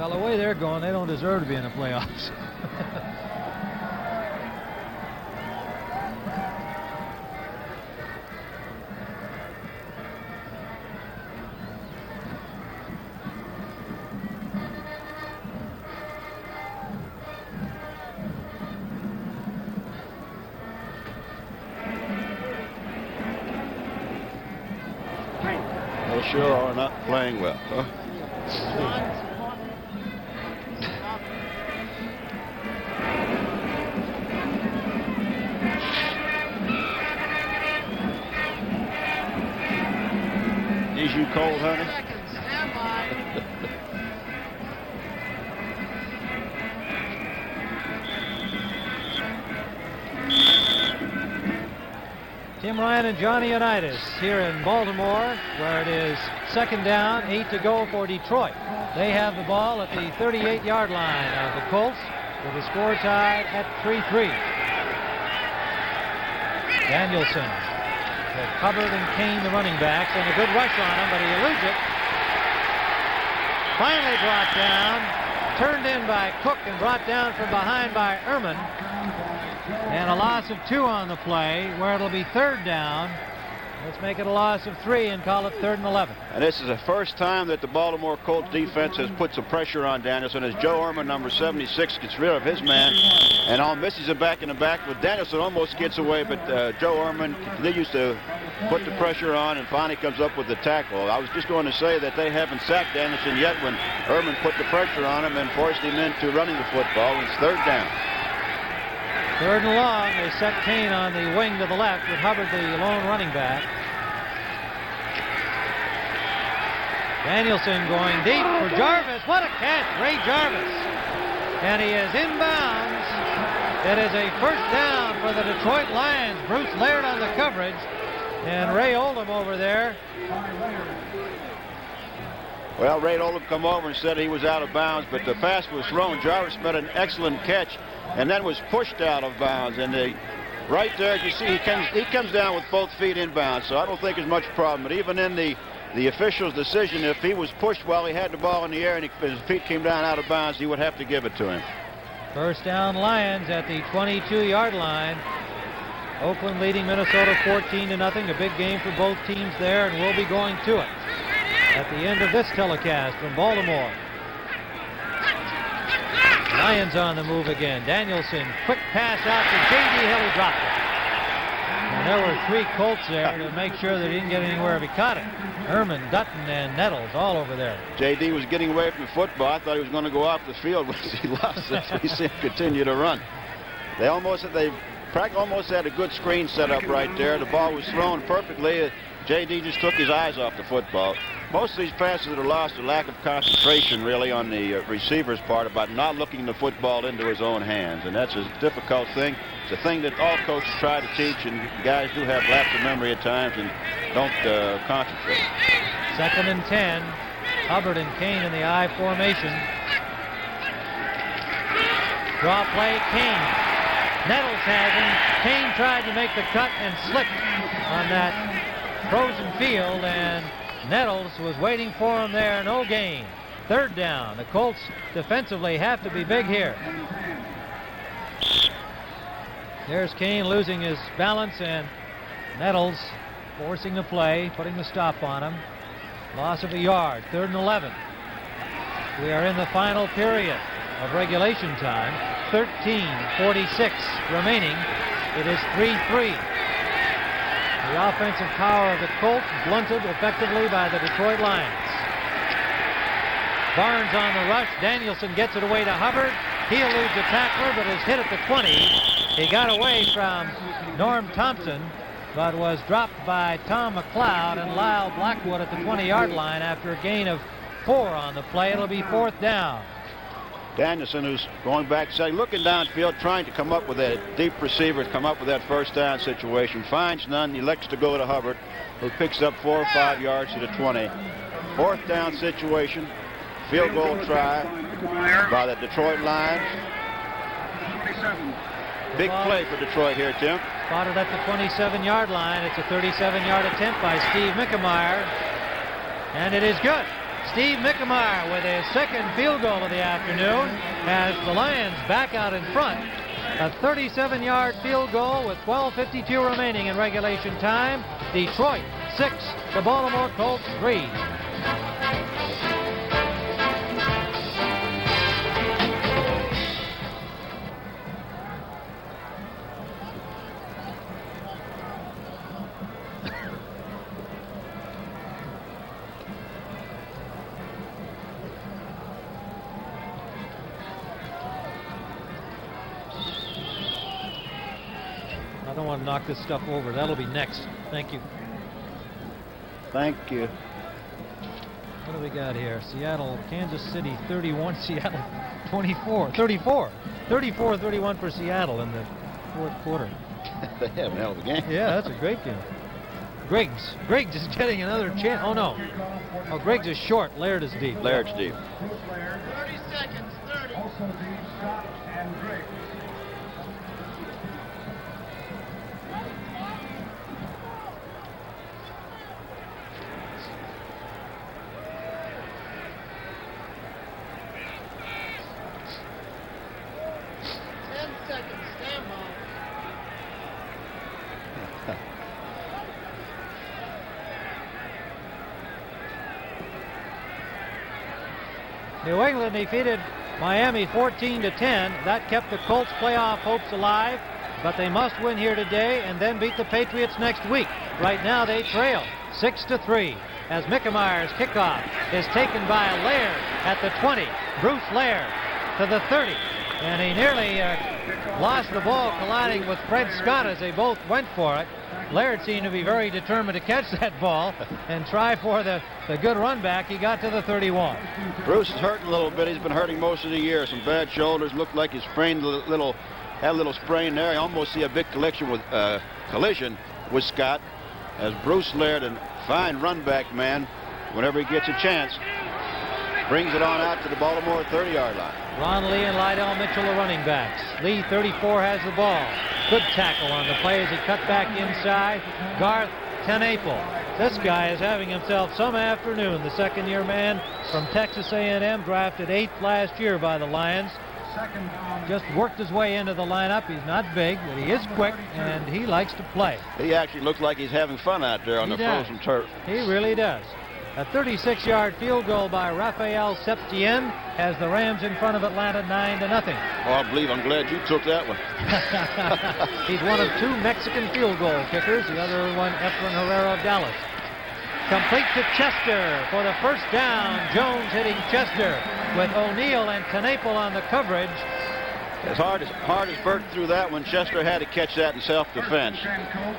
Well, the way they're going, they don't deserve to be in the playoffs. They sure are not playing well. Huh? Is you cold, honey? Tim Ryan and Johnny Unitas here in Baltimore, where it is second down, 8 to go for Detroit. They have the ball at the 38-yard line of the Colts with the score tied at 3-3. Danielson with Hubbard and Kane, the running backs, and a good rush on him, but he eludes it. Finally brought down, turned in by Cook and brought down from behind by Ehrman. And a loss of 2 on the play, where it'll be third down. Let's make it a loss of 3 and call it 3rd and 11. And this is the first time that the Baltimore Colts defense has put some pressure on Danielson as Joe Ehrman, number 76, gets rid of his man and all misses it back in the back. But Danielson almost gets away, but Joe Ehrman continues to put the pressure on and finally comes up with the tackle. I was just going to say that they haven't sacked Danielson yet when Ehrman put the pressure on him and forced him into running the football. It's third down. 3rd and long. They set Kane on the wing to the left with Hubbard the lone running back. Danielson going deep for Jarvis. What a catch, Ray Jarvis. And he is inbounds. It is a first down for the Detroit Lions. Bruce Laird on the coverage. And Ray Oldham over there. Well, Ray Oldham come over and said he was out of bounds, but the pass was thrown. Jarvis made an excellent catch and then was pushed out of bounds. And right there, you see, he comes down with both feet inbounds, so I don't think there's much problem. But even in the official's decision, if he was pushed while he had the ball in the air and his feet came down out of bounds, he would have to give it to him. First down Lions at the 22-yard line. Oakland leading Minnesota 14-0. A big game for both teams there, and we'll be going to it at the end of this telecast from Baltimore. Lions on the move again. Danielson, quick pass out to J.D. Hill. He dropped it. And there were 3 Colts there to make sure that he didn't get anywhere if he caught it. Ehrman, Dutton, and Nettles all over there. J.D. was getting away from the football. I thought he was going to go off the field once he lost it. So he seemed to continue to run. They almost had a good screen set up right there. The ball was thrown perfectly. J.D. just took his eyes off the football. Most of these passes that are lost are lack of concentration, really, on the receiver's part about not looking the football into his own hands. And that's a difficult thing. It's a thing that all coaches try to teach, and guys do have lapse of memory at times and don't concentrate. 2nd and 10. Hubbard and Kane in the I formation. Draw play, Kane. Nettles has him. Kane tried to make the cut and slipped on that frozen field, and Nettles was waiting for him there. No gain. 3rd down. The Colts defensively have to be big here. There's Kane losing his balance, and Nettles forcing the play, putting the stop on him. Loss of a yard. 3rd and 11. We are in the final period of regulation time. 13:46 remaining. It is 3-3. The offensive power of the Colts blunted effectively by the Detroit Lions. Barnes on the rush. Danielson gets it away to Hubbard. He eludes the tackler, but is hit at the 20. He got away from Norm Thompson, but was dropped by Tom McLeod and Lyle Blackwood at the 20-yard line after a gain of 4 on the play. It'll be 4th down. Danielson, who's going back, looking downfield, trying to come up with that deep receiver, come up with that first down situation. Finds none, elects to go to Hubbard, who picks up 4 or 5 yards to the 20. 4th down situation, field goal try by the Detroit Lions. Big play for Detroit here, Tim. Spotted at the 27-yard line. It's a 37-yard attempt by Steve Mickemeyer, and it is good. Steve Mickemeyer with his second field goal of the afternoon has the Lions back out in front. A 37-yard field goal with 12:52 remaining in regulation time. Detroit 6, the Baltimore Colts 3. I don't want to knock this stuff over. That'll be next. Thank you. Thank you. What do we got here? Seattle, Kansas City 31, Seattle 24. 34-31 for Seattle in the fourth quarter. They have a hell of a game. Yeah, that's a great game. Griggs is getting another chance. Oh, no. Oh, Griggs is short. Laird is deep. Laird's deep. 30 seconds, 30. Also deep, Scott and Griggs. New England defeated Miami 14-10. That kept the Colts' playoff hopes alive, but they must win here today and then beat the Patriots next week. Right now they trail 6-3 as Mickemeyer's kickoff is taken by Laird at the 20. Bruce Laird to the 30, and he nearly lost the ball colliding with Fred Scott as they both went for it. Laird seemed to be very determined to catch that ball and try for the good run back. He got to the 31. Bruce is hurting a little bit. He's been hurting most of the year. Some bad shoulders. Looked like he sprained had a little sprain there. I almost see a big collision with Scott as Bruce Laird, a fine run back man, whenever he gets a chance, brings it on out to the Baltimore 30-yard line. Ron Lee and Lydell Mitchell are running backs. Lee, 34, has the ball. Good tackle on the play as he cut back inside. Garth Tenaple. This guy is having himself some afternoon. The second-year man from Texas A&M, drafted 8th last year by the Lions. Just worked his way into the lineup. He's not big, but he is quick, and he likes to play. He actually looks like he's having fun out there on the frozen turf. He really does. A 36-yard field goal by Raphael Septien has the Rams in front of Atlanta 9-0. Oh, I'm glad you took that one. He's one of 2 Mexican field goal kickers. The other one, Efrain Herrera of Dallas. Complete to Chester for the first down. Jones hitting Chester with O'Neal and Tenaple on the coverage. As hard as Burt threw that one, Chester had to catch that in self-defense.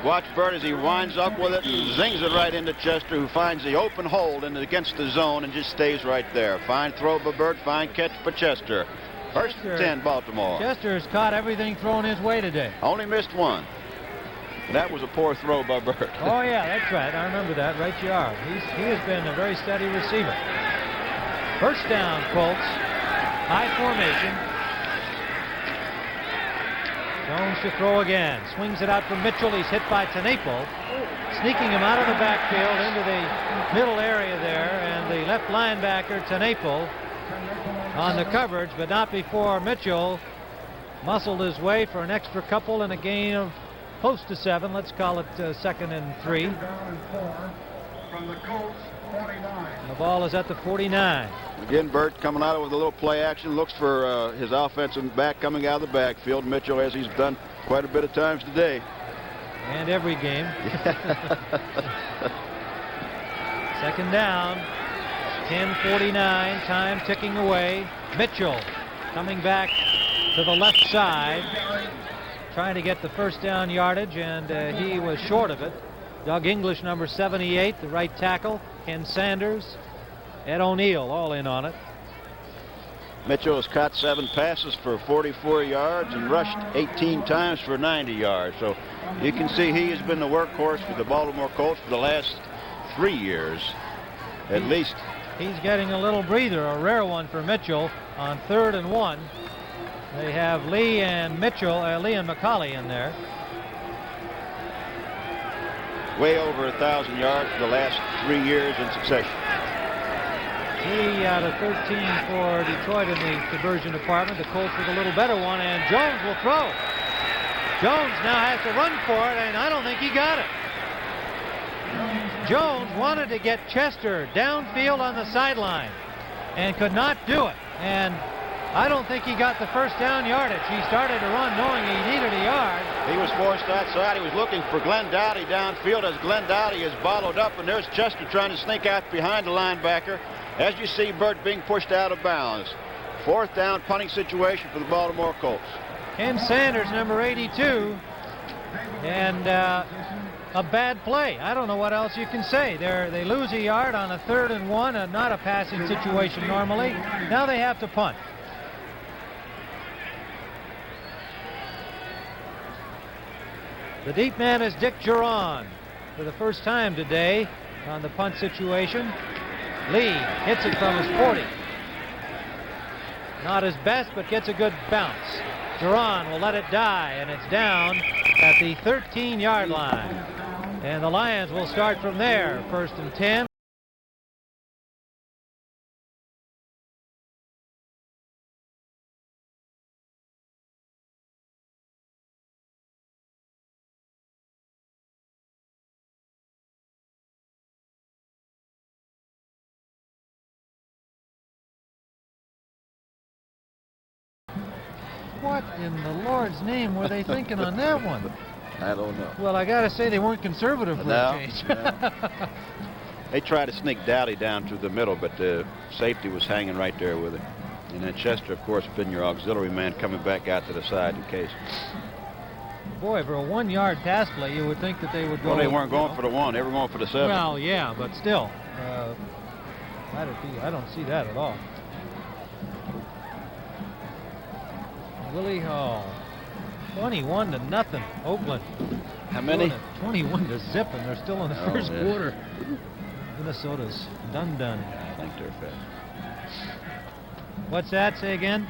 Watch Burt as he winds up with it and zings it right into Chester, who finds the open hole against the zone and just stays right there. Fine throw by Burt, fine catch for Chester. First and 10, Baltimore. Chester has caught everything thrown his way today. Only missed one. That was a poor throw by Burt. Oh, yeah, that's right. I remember that. Right you are. He has been a very steady receiver. First down, Colts. High formation. Jones to throw again. Swings it out for Mitchell. He's hit by Tenaple. Sneaking him out of the backfield into the middle area there. And the left linebacker, Tenaple, on the coverage, but not before Mitchell muscled his way for an extra couple in a gain of close to 7. Let's call it 2nd and 3. From the Colts, 49. The ball is at the 49. Again, Burt coming out with a little play action, looks for his offensive back coming out of the backfield. Mitchell, as he's done quite a bit of times today. And every game. 2nd down. 10:49. Time ticking away. Mitchell coming back to the left side, trying to get the first down yardage, and he was short of it. Doug English, number 78, the right tackle. Ken Sanders, Ed O'Neal, all in on it. Mitchell has caught 7 passes for 44 yards and rushed 18 times for 90 yards. So you can see he has been the workhorse for the Baltimore Colts for the last 3 years, at least. He's getting a little breather, a rare one for Mitchell on 3rd and 1. They have Lee and McCauley in there. Way over 1,000 yards for the last 3 years in succession. 3 out of 13 for Detroit in the conversion department. The Colts with a little better one, and Jones will throw. Jones now has to run for it, and I don't think he got it. Jones wanted to get Chester downfield on the sideline and could not do it. And I don't think he got the first down yardage. He started to run knowing he needed a yard. He was forced outside. He was looking for Glenn Dowdy downfield as Glenn Dowdy is bottled up, and there's Chester trying to sneak out behind the linebacker. As you see, Burt being pushed out of bounds. 4th down punting situation for the Baltimore Colts. Ken Sanders, number 82, and a bad play. I don't know what else you can say. They lose a yard on a 3rd and 1, not a passing situation normally. Now they have to punt. The deep man is Dick Geron for the first time today on the punt situation. Lee hits it from his 40. Not his best, but gets a good bounce. Geron will let it die, and it's down at the 13-yard line. And the Lions will start from there. 1st and 10. What in the Lord's name were they thinking on that one? I don't know. Well, I got to say they weren't conservative for a change. No. They tried to sneak Dowdy down through the middle, but the safety was hanging right there with it. And then Chester, of course, been your auxiliary man coming back out to the side in case. Boy, for a 1-yard pass play, you would think that they would go. Well, they weren't going for the 1. They were going for the 7. Well, yeah, but still. I don't see that at all. Willie Hall. 21-0, Oakland. How many? 21-0, and they're still in the first quarter. Minnesota's done. I think they're fast. What's that? Say again.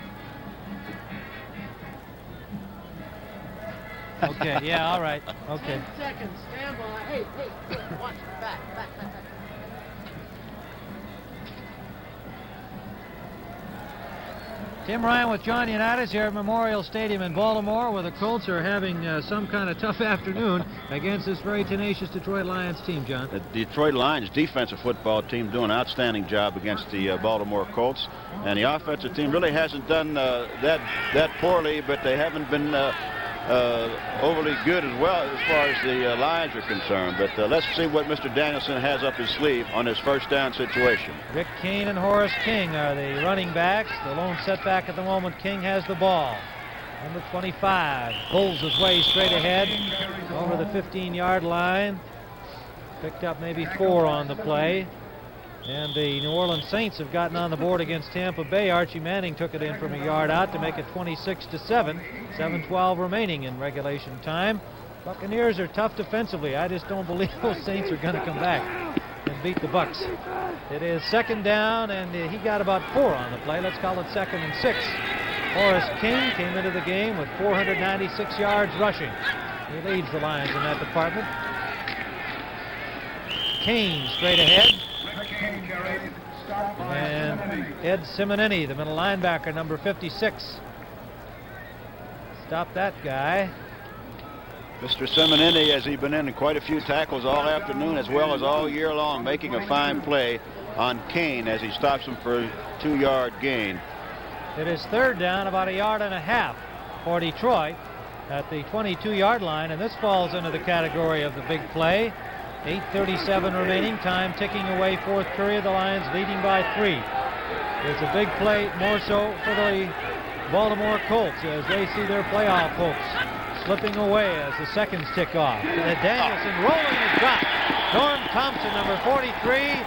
Okay, yeah, all right. Okay. 10 seconds, stand by. Hey, watch back. Tim Ryan with John Unitas here at Memorial Stadium in Baltimore, where the Colts are having some kind of tough afternoon against this very tenacious Detroit Lions team, John. The Detroit Lions defensive football team doing an outstanding job against the Baltimore Colts. And the offensive team really hasn't done that poorly, but they haven't been overly good as well as far as the Lions are concerned. But let's see what Mr. Danielson has up his sleeve on this 1st down situation. Rick Kane and Horace King are the running backs. The lone setback at the moment. King has the ball. Number 25 pulls his way straight ahead over the 15-yard line. Picked up maybe 4 on the play. And the New Orleans Saints have gotten on the board against Tampa Bay. Archie Manning took it in from a yard out to make it 26-7. 7:12 remaining in regulation time. Buccaneers are tough defensively. I just don't believe those Saints are going to come back and beat the Bucs. It is 2nd down, and he got about 4 on the play. Let's call it 2nd and 6. Horace King came into the game with 496 yards rushing. He leads the Lions in that department. Kane straight ahead. And Ed Simonini, the middle linebacker, number 56. Stop that guy. Mr. Simonini, as he's been in quite a few tackles all afternoon as well as all year long, making a fine play on Kane as he stops him for a 2-yard gain. It is 3rd down, about 1.5 yards for Detroit at the 22-yard line, and this falls into the category of the big play. 8:37 remaining, time ticking away, 4th period. The Lions leading by 3. It's a big play, more so for the Baltimore Colts as they see their playoff hopes slipping away as the seconds tick off. Danielson rolling his drop. Norm Thompson, number 43.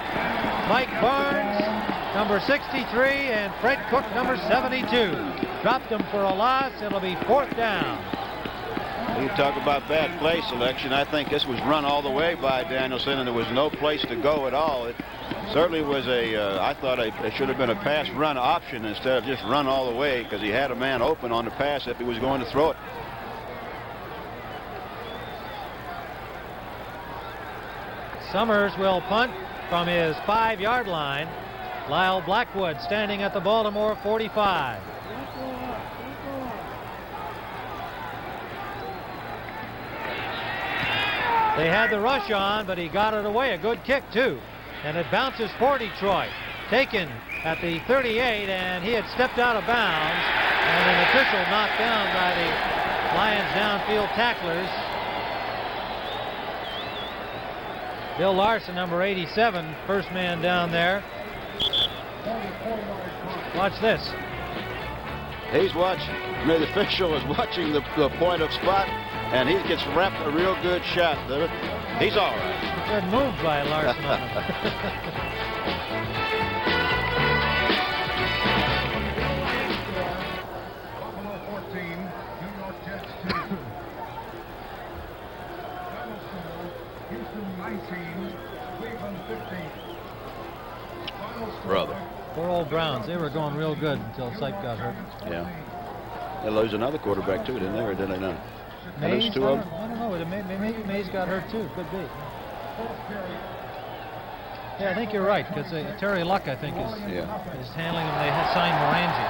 Mike Barnes, number 63. And Fred Cook, number 72. Dropped them for a loss. It'll be 4th down. You talk about bad play selection. I think this was run all the way by Danielson, and there was no place to go at all. It certainly was I thought it should have been a pass-run option instead of just run all the way, because he had a man open on the pass if he was going to throw it. Summers will punt from his 5-yard line. Lyle Blackwood standing at the Baltimore 45. They had the rush on, but he got it away. A good kick, too. And it bounces for Detroit. Taken at the 38, and he had stepped out of bounds. And an official knocked down by the Lions downfield tacklers. Bill Larson, number 87, first man down there. Watch this. He's watching. The official is watching the point of spot, and he gets wrapped a real good shot. He's all right. Good move by Larson on him. Brother. Poor old Browns. They were going real good until Sipe got hurt. Yeah. They lose another quarterback too, didn't they? Or did they not? Mays? Two of them? I don't know. Maybe Mays got hurt too. Could be. Yeah, I think you're right, because Terry Luck, I think, is handling them. They signed Morangi.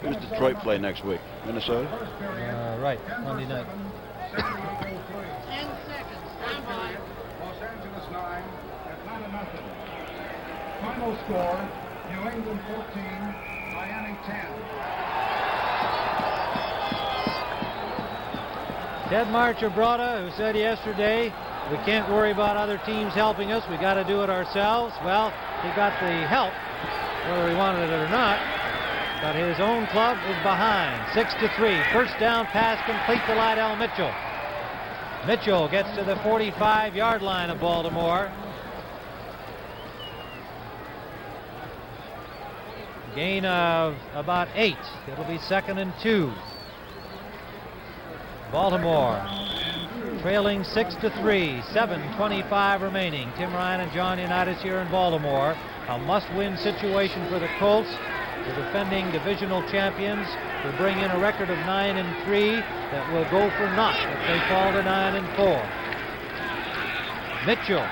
Who's Detroit play next week? Minnesota? Right, Monday night. 10 seconds. Stand by. Los Angeles 9, Atlanta nothing. Final score, New England 14, Miami 10. Ted Marchabrota, who said yesterday, we can't worry about other teams helping us. We got to do it ourselves. Well, he got the help, whether he wanted it or not. But his own club is behind, 6-3. First down pass complete to Lydell Mitchell. Mitchell gets to the 45-yard line of Baltimore. Gain of about 8. It'll be 2nd and 2. Baltimore trailing 6-3. 7:25 remaining. Tim Ryan and John Unitas here in Baltimore. A must-win situation for the Colts, the defending divisional champions, to bring in a record of 9-3 that will go for naught if they fall to 9-4. Mitchell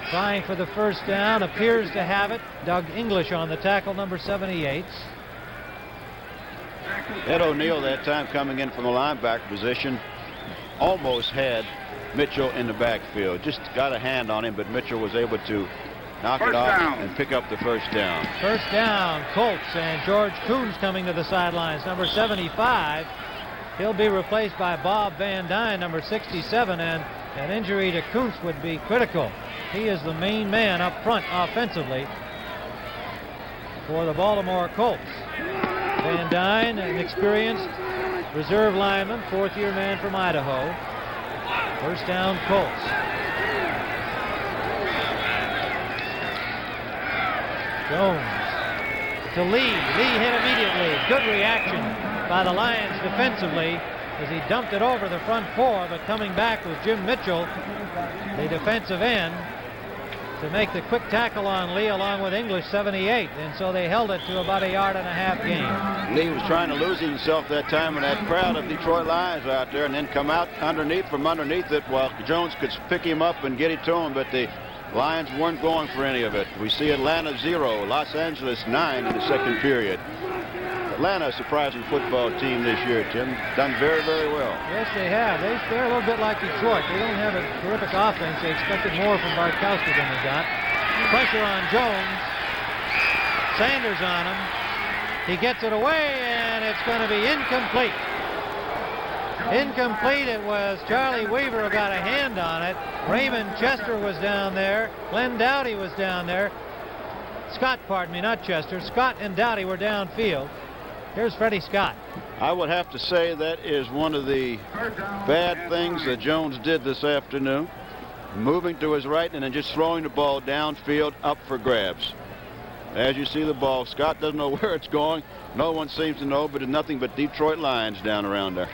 trying for the first down, appears to have it. Doug English on the tackle, number 78. Ed O'Neill that time coming in from the linebacker position almost had Mitchell in the backfield. Just got a hand on him, but Mitchell was able to knock it off and pick up the first down. First down, Colts, and George Coons coming to the sidelines, number 75. He'll be replaced by Bob Van Dyne, number 67, and an injury to Kuntz would be critical. He is the main man up front offensively for the Baltimore Colts. Van Dyne, an experienced reserve lineman, fourth-year man from Idaho. First down, Colts. Jones to Lee. Lee hit immediately. Good reaction by the Lions defensively as he dumped it over the front four, but coming back was Jim Mitchell, the defensive end, to make the quick tackle on Lee along with English, 78, and so they held it to about a 1.5 gain. Lee was trying to lose himself that time in that crowd of Detroit Lions out there and then come out from underneath it while Jones could pick him up and get it to him, but the Lions weren't going for any of it. We see Atlanta 0, Los Angeles 9 in the second period. Atlanta, a surprising football team this year, Tim. Done very, very well. Yes, they have. They're a little bit like Detroit. They don't have a terrific offense. They expected more from Bartkowski than they got. Pressure on Jones. Sanders on him. He gets it away, and it's going to be incomplete. Incomplete. It was Charlie Weaver who got a hand on it. Raymond Chester was down there. Glenn Dowdy was down there. Scott, pardon me, not Chester. Scott and Dowdy were downfield. Here's Freddie Scott. I would have to say that is one of the bad things that Jones did this afternoon. Moving to his right and then just throwing the ball downfield up for grabs. As you see the ball, Scott doesn't know where it's going. No one seems to know, but it's nothing but Detroit Lions down around there.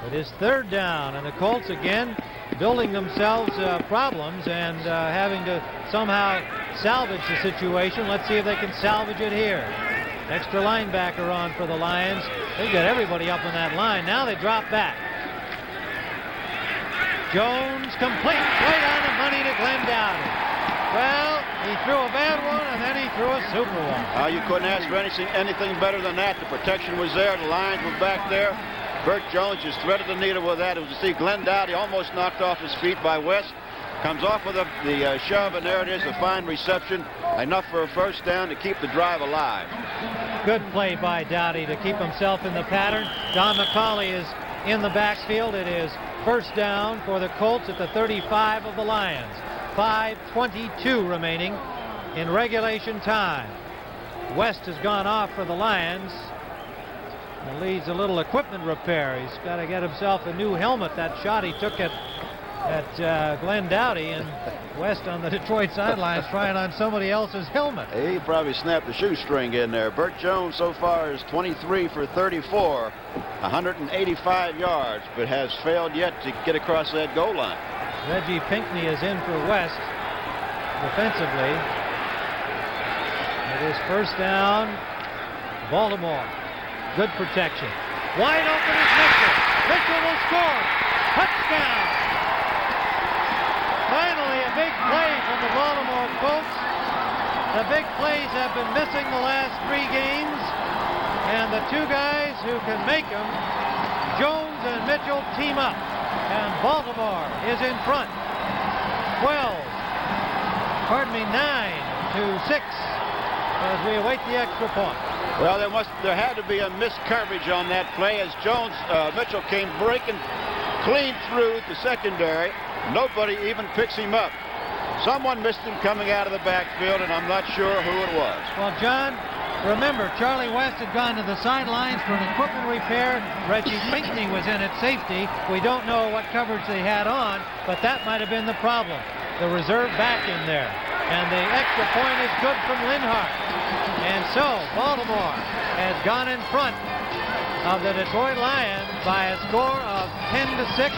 It is third down, and the Colts again building themselves problems and having to somehow salvaged the situation. Let's see if they can salvage it here. Extra linebacker on for the Lions. They got everybody up on that line. Now they drop back. Jones complete, right on the money to Glenn Dowdy. Well, he threw a bad one, and then he threw a super one. You couldn't ask for anything better than that. The protection was there. The Lions were back there. Burt Jones just threaded the needle with that. It was to see Glenn Dowdy almost knocked off his feet by West. Comes off with the shove, and there it is, a fine reception. Enough for a first down to keep the drive alive. Good play by Dowdy to keep himself in the pattern. Don McCauley is in the backfield. It is first down for the Colts at the 35 of the Lions. 5:22 remaining in regulation time. West has gone off for the Lions. He leads a little equipment repair. He's got to get himself a new helmet. That shot he took at Glenn Dowdy, and West on the Detroit sidelines trying on somebody else's helmet. He probably snapped the shoestring in there. Burt Jones so far is 23 for 34, 185 yards, but has failed yet to get across that goal line. Reggie Pinckney is in for West defensively. It is first down, Baltimore. Good protection. Wide open is Mitchell. Mitchell will score. Touchdown. Finally, a big play from the Baltimore Colts. The big plays have been missing the last 3 games, and the 2 guys who can make them, Jones and Mitchell, team up, and Baltimore is in front. 9-6 as we await the extra point. Well, there had to be a missed coverage on that play as Mitchell came breaking clean through the secondary. Nobody even picks him up. Someone missed him coming out of the backfield, and I'm not sure who it was. Well, John, remember, Charlie West had gone to the sidelines for an equipment repair. Reggie Pinckney was in at safety. We don't know what coverage they had on, but that might have been the problem. The reserve back in there. And the extra point is good from Linhart. And so Baltimore has gone in front of the Detroit Lions by a score of 10-6.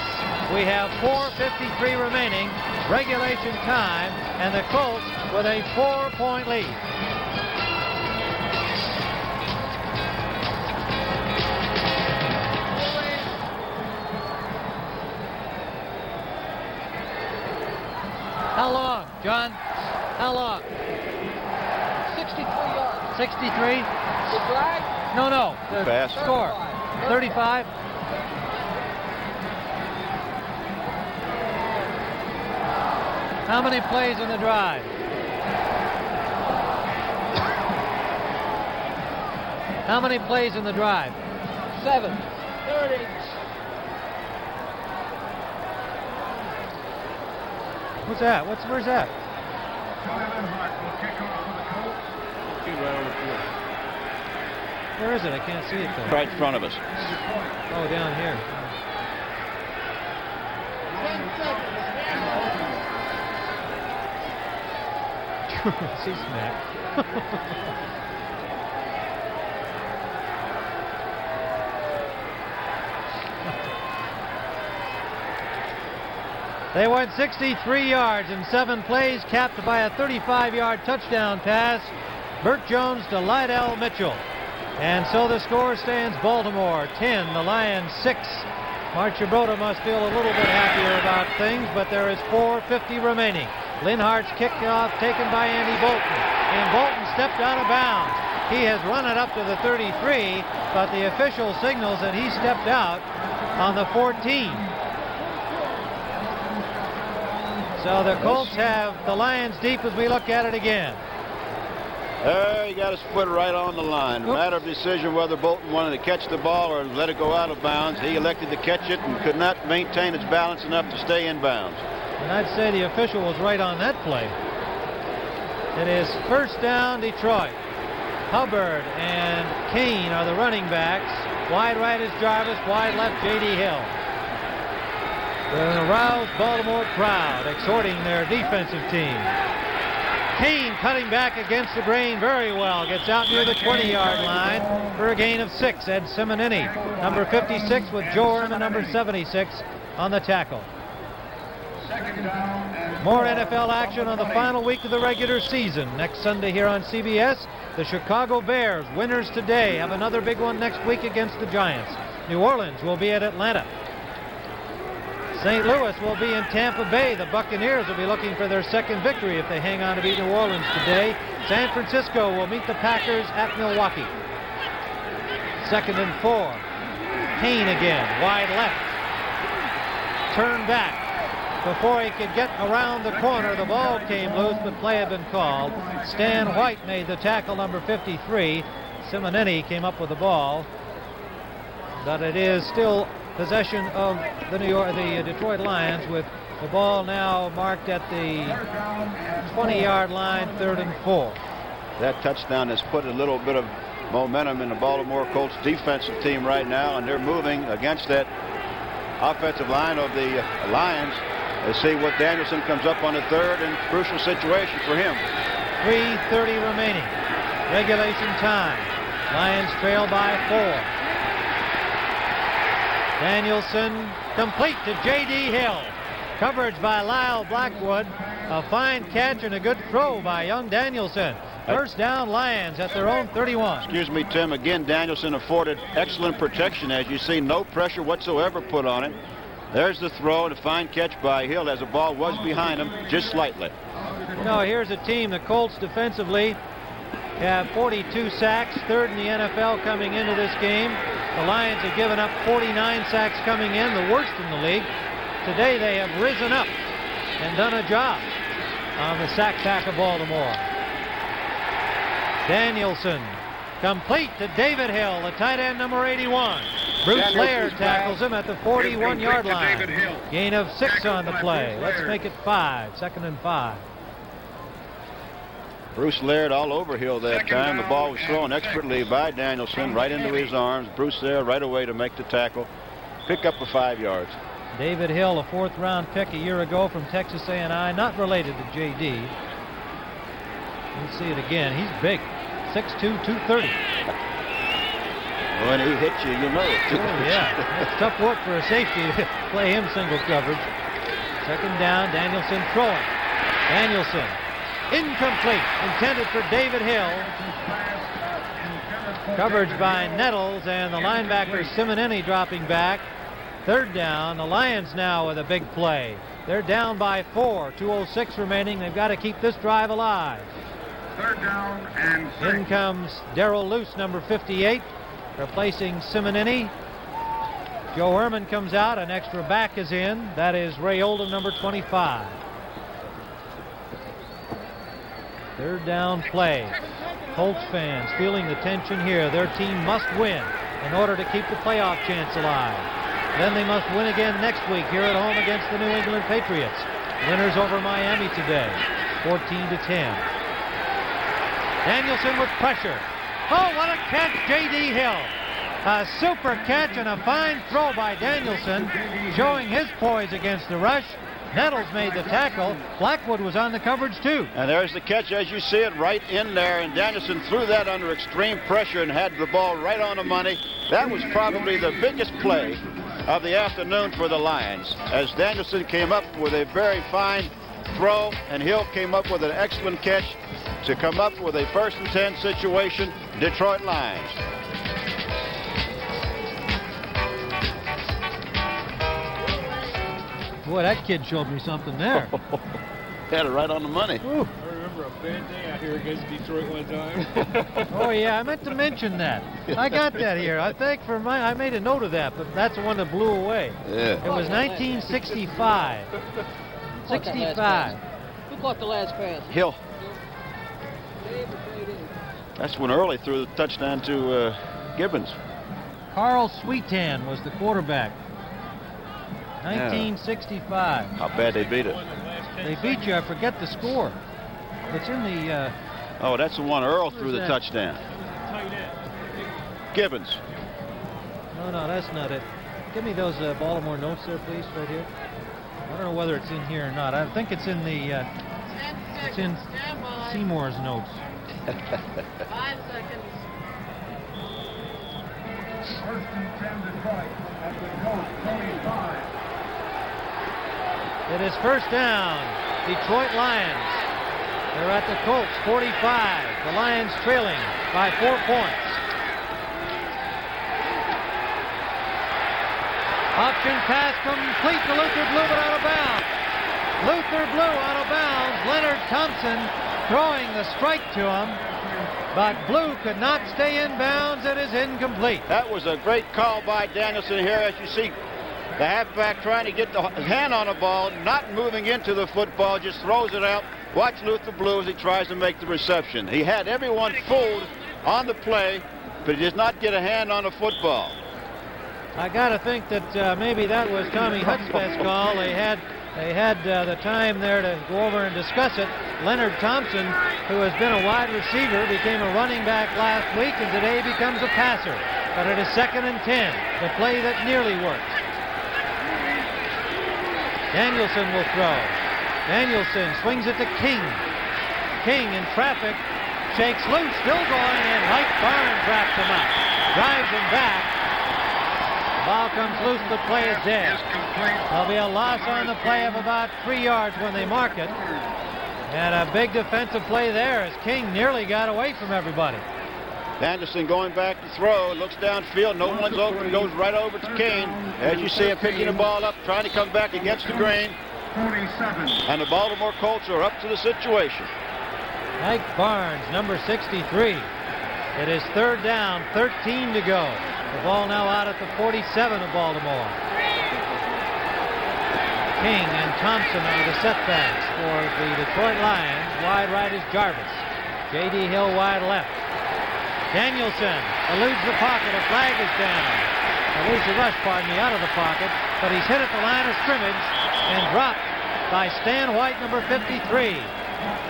We have 4:53 remaining, regulation time, and the Colts with a 4-point lead. How long, John? How long? 63 yards. 63? The drag? No. The Pass. score. 35? How many plays in the drive? How many plays in the drive? 7. 30. What's that? Where's that? Where is it? I can't see it though. Right in front of us. Oh, down here. 10 seconds. See smack. They went 63 yards in 7 plays, capped by a 35-yard touchdown pass. Burt Jones to Lydell Mitchell. And so the score stands Baltimore 10, the Lions 6. Marchibroda must feel a little bit happier about things, but there is 4:50 remaining. Linhart's kickoff taken by Andy Bolton, and Bolton stepped out of bounds. He has run it up to the 33, but the official signals that he stepped out on the 14. So the Colts have the Lions deep as we look at it again. He got his foot right on the line. A matter of decision whether Bolton wanted to catch the ball or let it go out of bounds. He elected to catch it and could not maintain its balance enough to stay in bounds. And I'd say the official was right on that play. It is first down, Detroit. Hubbard and Kane are the running backs. Wide right is Jarvis, wide left J.D. Hill. An aroused Baltimore crowd exhorting their defensive team. Kane cutting back against the grain very well. Gets out near the 20-yard line for a gain of 6. Ed Simonini, number 56 with Joram and number 76 on the tackle. More NFL action on the final week of the regular season. Next Sunday here on CBS, the Chicago Bears, winners today, have another big one next week against the Giants. New Orleans will be at Atlanta. St. Louis will be in Tampa Bay. The Buccaneers will be looking for their second victory if they hang on to beat New Orleans today. San Francisco will meet the Packers at Milwaukee. 2nd and 4. Kane again, wide left. Turned back. Before he could get around the corner, the ball came loose, but play had been called. Stan White made the tackle, number 53. Simonini came up with the ball. But it is still possession of the Detroit Lions, with the ball now marked at the 20-yard line, 3rd and 4. That touchdown has put a little bit of momentum in the Baltimore Colts defensive team right now, and they're moving against that offensive line of the Lions. Let's see what Danielson comes up on the 3rd and crucial situation for him. 3:30 remaining. Regulation time. Lions trail by 4. Danielson complete to J.D. Hill. Coverage by Lyle Blackwood. A fine catch and a good throw by young Danielson. First down, Lions at their own 31. Excuse me, Tim. Again, Danielson afforded excellent protection. As you see, no pressure whatsoever put on it. There's the throw and a fine catch by Hill as the ball was behind him just slightly. You know, here's a team, the Colts defensively have 42 sacks, 3rd in the NFL coming into this game. The Lions have given up 49 sacks coming in, the worst in the league. Today they have risen up and done a job on the sack pack of Baltimore. Danielson complete to David Hill, the tight end, number 81. Bruce Laird tackles him at the 41-yard line. Gain of 6 on the play. Let's make it 5. 2nd and 5. Bruce Laird all over Hill that time. The ball was thrown expertly by Danielson right into his arms. Bruce there right away to make the tackle. Pick up for 5 yards. David Hill, a 4th-round pick a year ago from Texas A&I, not related to J.D. Let's see it again. He's big. 6'2", 230. When he hits you, you know it. Oh, yeah. It's tough work for a safety to play him single coverage. 2nd down, Danielson throwing. Danielson, incomplete, intended for David Hill. Coverage by Nettles, and the linebacker Simonini dropping back. 3rd down, the Lions now with a big play. They're down by 4, 2:06 remaining. They've got to keep this drive alive. 3rd down and 6. In comes Darrell Luce, number 58, replacing Simonini. Joe Herman comes out, an extra back is in. That is Ray Oldham, number 25. 3rd down play. Colts fans feeling the tension here. Their team must win in order to keep the playoff chance alive. Then they must win again next week here at home against the New England Patriots. Winners over Miami today, 14-10. Danielson with pressure. Oh, what a catch, J.D. Hill. A super catch and a fine throw by Danielson, showing his poise against the rush. Nettles made the tackle. Blackwood was on the coverage too. And there's the catch as you see it right in there, and Danielson threw that under extreme pressure and had the ball right on the money. That was probably the biggest play of the afternoon for the Lions, as Danielson came up with a very fine throw and Hill came up with an excellent catch to come up with a 1st and 10 situation. Detroit Lions. Boy, that kid showed me something there. Had it right on the money. Ooh. I remember a bad day out here against Detroit one time. Oh yeah, I meant to mention that. I got that here. I think I made a note of that, but that's the one that blew away. Yeah. It was 1965. 65. Who caught the last pass? Hill. That's when Early threw the touchdown to Gibbons. Carl Sweetan was the quarterback. 1965. How bad they beat it. They beat you. I forget the score. It's in the... Oh, that's the one Earl threw the touchdown. Gibbons. No, that's not it. Give me those Baltimore notes there, please, right here. I don't know whether it's in here or not. I think it's in the... it's in Seymour's notes. 5 seconds. 1st and 10 Detroit at the Colts 25. It is first down. Detroit Lions. They're at the Colts 45. The Lions trailing by 4 points. Option pass complete to Luther Blue, but out of bounds. Luther Blue out of bounds. Leonard Thompson throwing the strike to him, but Blue could not stay in bounds. It is incomplete. That was a great call by Danielson here. As you see, the halfback trying to get the hand on the ball, not moving into the football, just throws it out. Watch Luther Blue as he tries to make the reception. He had everyone fooled on the play, but he does not get a hand on the football. I got to think that maybe that was Tommy Hudspeth's call. They had the time there to go over and discuss it. Leonard Thompson, who has been a wide receiver, became a running back last week, and today becomes a passer. But it is 2nd and 10, the play that nearly worked. Danielson will throw. Danielson swings it to King. King in traffic, shakes loose, still going, and Mike Barnes wraps him up. Drives him back. Ball comes loose, the play is dead. There'll be a loss on the play of about 3 yards when they mark it. And a big defensive play there as King nearly got away from everybody. Anderson going back to throw, looks downfield, no one's open, goes right over to Kane. As you see him picking the ball up, trying to come back against the grain. And the Baltimore Colts are up to the situation. Mike Barnes, number 63. It is 3rd down, 13 to go. The ball now out at the 47 of Baltimore. King and Thompson are the setbacks for the Detroit Lions. Wide right is Jarvis. J.D. Hill wide left. Danielson eludes the pocket. A flag is down. Eludes the rush, pardon me, out of the pocket. But he's hit at the line of scrimmage and dropped by Stan White, number 53.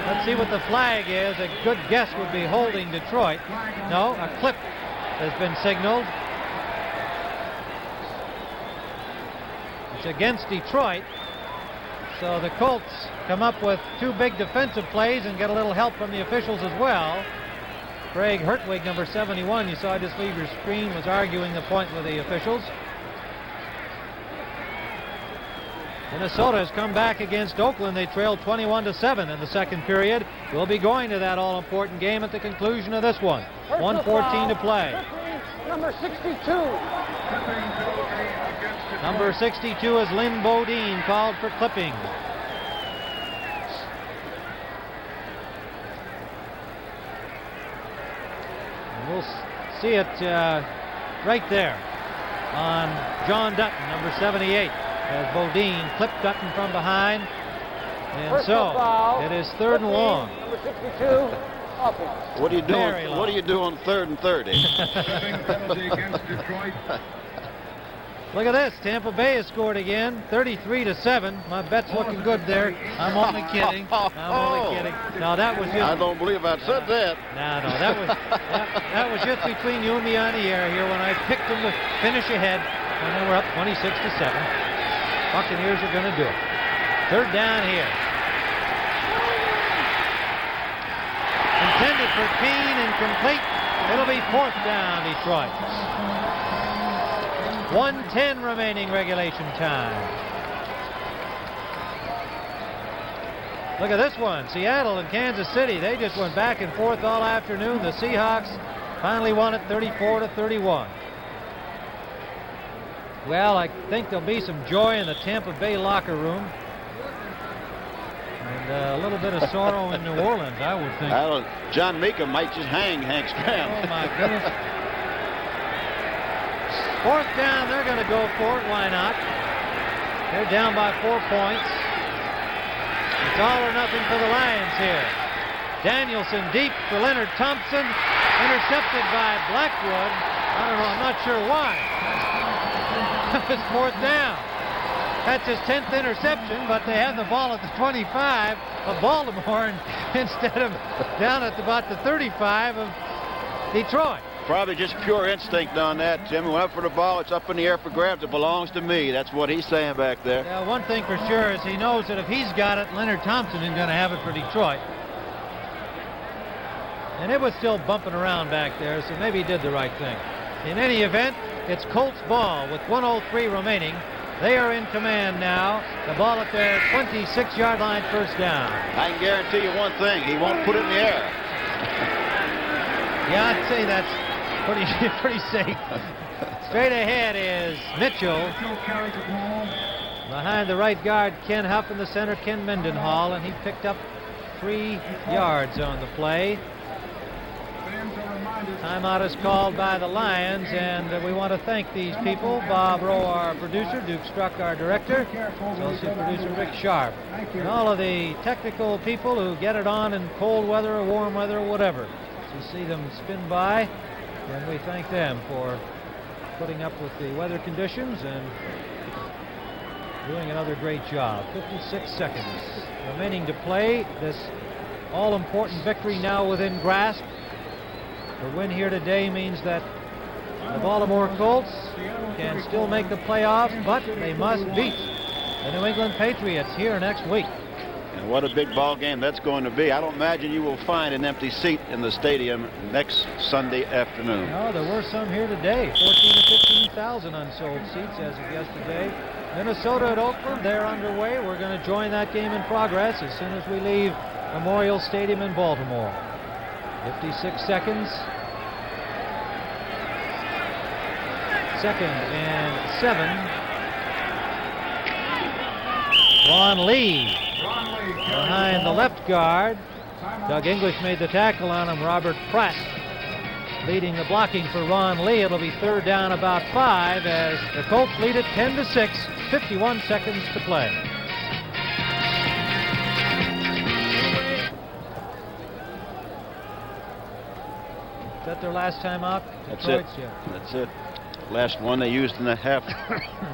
Let's see what the flag is. A good guess would be holding Detroit. No, a clip has been signaled. It's against Detroit. So the Colts come up with 2 big defensive plays and get a little help from the officials as well. Craig Hertwig, number 71, you saw just leave your screen, was arguing the point with the officials. Minnesota has come back against Oakland. They trailed 21-7 in the second period. We'll be going to that all-important game at the conclusion of this one. 1:14 to play. Number 62. Number 62 is Lynn Bodine, called for clipping. And we'll see it right there on John Dutton, number 78, as Bodine clipped Dutton from behind. And so it is 3rd and long. Number 62. What are you doing? What do you do on 3rd and 30? Look at this. Tampa Bay has scored again, 33-7. My bet's looking good there. I'm only kidding. I'm only kidding. No, that was just. I don't believe I said that. No, that was just between you and me on the air here when I picked them to finish ahead, and then we're up 26-7. Buccaneers are going to do it. 3rd down here. Intended for Keene, incomplete. It'll be 4th down, Detroit. 1:10 remaining regulation time. Look at this one. Seattle and Kansas City. They just went back and forth all afternoon. The Seahawks finally won it 34-31. Well, I think there'll be some joy in the Tampa Bay locker room. And a little bit of sorrow in New Orleans, I would think. John Meekum might just hang Hank Stram. Oh, my goodness. 4th down, they're going to go for it. Why not? They're down by 4 points. It's all or nothing for the Lions here. Danielson deep for Leonard Thompson. Intercepted by Blackwood. I don't know, I'm not sure why. It's 4th down. That's his 10th interception, but they have the ball at the 25 of Baltimore instead of down at about the 35 of Detroit. Probably just pure instinct on that, Tim. Went up for the ball. It's up in the air for grabs. It belongs to me. That's what he's saying back there. Yeah, one thing for sure is he knows that if he's got it, Leonard Thompson isn't going to have it for Detroit. And it was still bumping around back there, so maybe he did the right thing. In any event, it's Colts ball with 1:03 remaining. They are in command now. The ball at their 26-yard line, first down. I can guarantee you one thing, he won't put it in the air. Yeah, I'd say that's pretty safe. Straight ahead is Mitchell. Behind the right guard, Ken Huff. In the center, Ken Mendenhall, and he picked up 3 yards on the play. Timeout is called by the Lions, and we want to thank these people. Bob Rowe, our producer, Duke Struck, our director, associate producer Rick Sharp, and all of the technical people who get it on in cold weather or warm weather or whatever. So you see them spin by, and we thank them for putting up with the weather conditions and doing another great job. 56 seconds remaining to play. This all-important victory now within grasp. The win here today means that the Baltimore Colts can still make the playoffs, but they must beat the New England Patriots here next week. And what a big ball game that's going to be. I don't imagine you will find an empty seat in the stadium next Sunday afternoon. No, there were some here today. 14 to 15,000 unsold seats as of yesterday. Minnesota at Oakland, they're underway. We're going to join that game in progress as soon as we leave Memorial Stadium in Baltimore. 56 seconds. 2nd and 7. Ron Lee behind the left guard. Doug English made the tackle on him. Robert Pratt leading the blocking for Ron Lee. It'll be 3rd down about 5 as the Colts lead it 10-6. 51 seconds to play. Is that their last time out? That's it. Yeah. That's it. Last one they used in the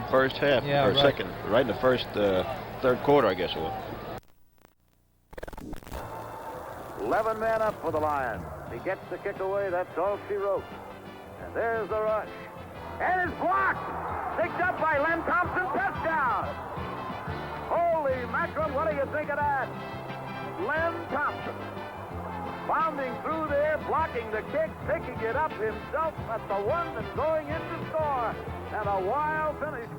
first half, yeah, or right. second, right in the first, 3rd quarter, I guess it was. 11 men up for the Lions. He gets the kick away. That's all she wrote. And there's the rush. And it's blocked. Picked up by Len Thompson. Touchdown. Holy mackerel, what do you think of that? Len Thompson bounding through there, blocking the kick, picking it up himself at the one and going in to score. And a wild finish.